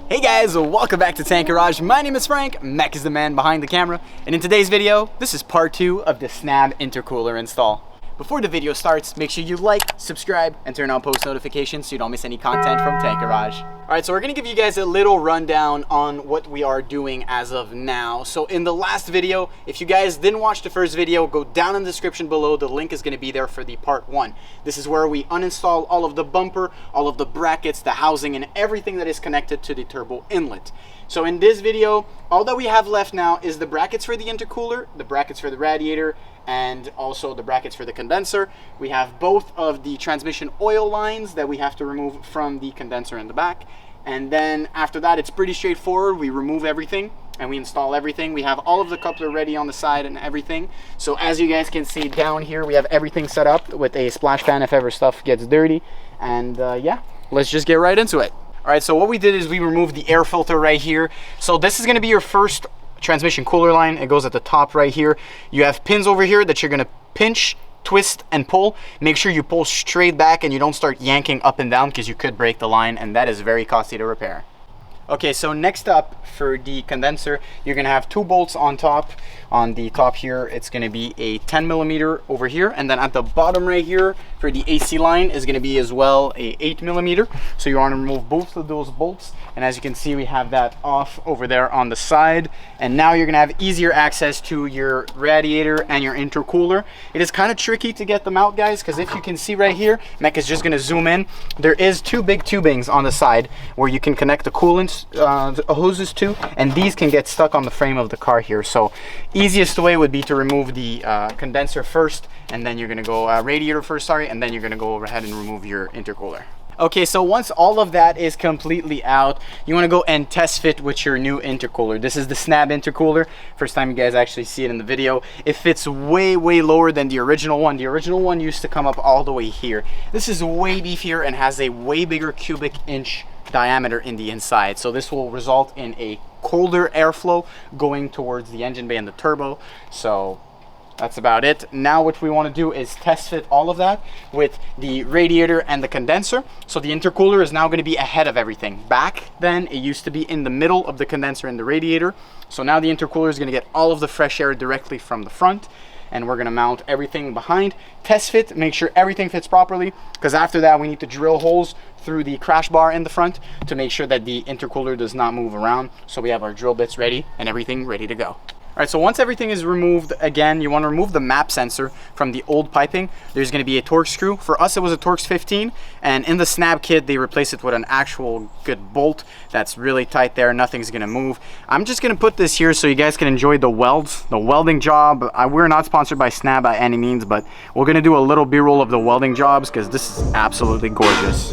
Hey guys, welcome back to Tank Garage. My name is Frank, Mech is the man behind the camera, and in today's video, this is part 2 of the SNABB intercooler install. Before the video starts, make sure you like, subscribe, and turn on post notifications so you don't miss any content from Tank Garage. Alright, so we're going to give you guys a little rundown on what we are doing as of now. So in the last video, if you guys didn't watch the first video, go down in the description below. The link is going to be there for the part 1. This is where we uninstall all of the bumper, all of the brackets, the housing, and everything that is connected to the turbo inlet. So in this video, all that we have left now is the brackets for the intercooler, the brackets for the radiator, and also the brackets for the condenser. We have both of the transmission oil lines that we have to remove from the condenser in the back. And then after that, it's pretty straightforward. We remove everything and we install everything. We have all of the coupler ready on the side and everything. So as you guys can see down here, we have everything set up with a splash pan if ever stuff gets dirty. And yeah, let's just get right into it. All right, so what we did is we removed the air filter right here. So this is gonna be your first transmission cooler line. It goes at the top right here. You have pins over here that you're gonna pinch, twist, and pull. Make sure you pull straight back and you don't start yanking up and down because you could break the line, and that is very costly to repair. Okay, so next up for the condenser, you're gonna have 2 bolts on top. On the top here, it's gonna be a 10mm over here, and then at the bottom right here for the AC line is gonna be as well a 8mm. So you wanna remove both of those bolts, and as you can see, we have that off over there on the side. And now you're gonna have easier access to your radiator and your intercooler. It is kind of tricky to get them out, guys, because if you can see right here, Mech is just gonna zoom in. There is 2 big tubings on the side where you can connect the coolant hoses to, and these can get stuck on the frame of the car here. So easiest way would be to remove the condenser first, and then you're gonna go radiator first, sorry, and then you're gonna go ahead and remove your intercooler. Okay, so once all of that is completely out, you want to go and test fit with your new intercooler. This is the SNABB intercooler. First time you guys actually see it in the video. It fits way lower than the original one. The original one used to come up all the way here. This is way beefier and has a way bigger cubic inch diameter in the inside. So this will result in a colder airflow going towards the engine bay and the turbo. So that's about it. Now what we want to do is test fit all of that with the radiator and the condenser. So the intercooler is now going to be ahead of everything. Back then, it used to be in the middle of the condenser and the radiator. So now the intercooler is going to get all of the fresh air directly from the front. And we're going to mount everything behind. Test fit, make sure everything fits properly, because after that we need to drill holes through the crash bar in the front to make sure that the intercooler does not move around. So we have our drill bits ready and everything ready to go. All right, so once everything is removed, again, you want to remove the map sensor from the old piping. There's going to be a Torx screw. For us, it was a Torx 15, and in the SNABB kit, they replaced it with an actual good bolt that's really tight there. Nothing's going to move. I'm just going to put this here so you guys can enjoy the welds, the welding job. We're not sponsored by SNABB by any means, but we're going to do a little B-roll of the welding jobs because this is absolutely gorgeous.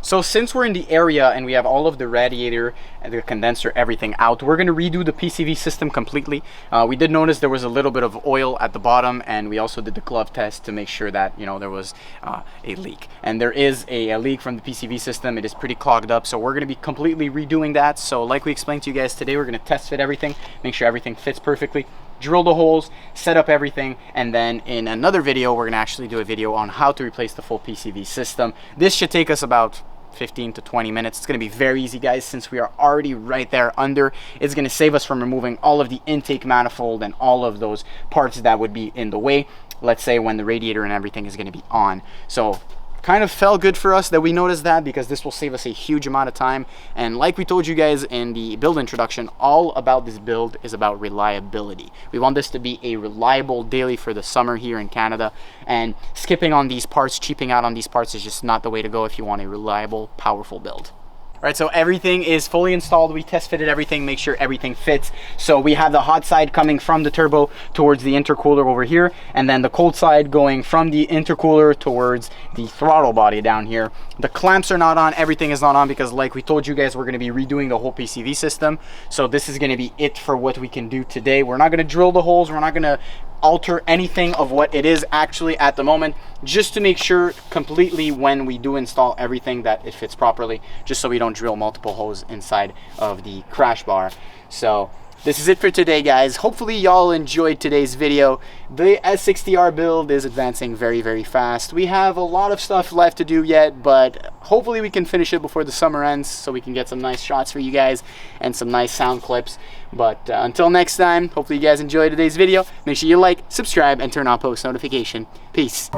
So since we're in the area and we have all of the radiator and the condenser, everything out, we're going to redo the PCV system completely. We did notice there was a little bit of oil at the bottom, and we also did the glove test to make sure that, you know, there was a leak. And there is a leak from the PCV system. It is pretty clogged up, so we're going to be completely redoing that. So like we explained to you guys today, we're going to test fit everything, make sure everything fits perfectly, drill the holes, set up everything, and then in another video, we're going to actually do a video on how to replace the full PCV system. This should take us about 15 to 20 minutes. It's going to be very easy, guys, since we are already right there under. It's going to save us from removing all of the intake manifold and all of those parts that would be in the way, let's say when the radiator and everything is going to be on. So kind of felt good for us that we noticed that, because this will save us a huge amount of time. And like we told you guys in the build introduction, all about this build is about reliability. We want this to be a reliable daily for the summer here in Canada, and skipping on these parts, cheaping out on these parts is just not the way to go if you want a reliable, powerful build. Alright, so everything is fully installed. We test fitted everything, make sure everything fits. So we have the hot side coming from the turbo towards the intercooler over here, and then the cold side going from the intercooler towards the throttle body down here. The clamps are not on, everything is not on, because like we told you guys, we're going to be redoing the whole PCV system. So this is going to be it for what we can do today. We're not going to drill the holes, we're not going to alter anything of what it is actually at the moment, just to make sure completely when we do install everything that it fits properly, just so we don't drill multiple holes inside of the crash bar. So this is it for today, guys. Hopefully y'all enjoyed today's video. The S60R build is advancing very, very fast. We have a lot of stuff left to do yet, but hopefully we can finish it before the summer ends so we can get some nice shots for you guys and some nice sound clips. But until next time, hopefully you guys enjoyed today's video. Make sure you like, subscribe, and turn on post notification. Peace.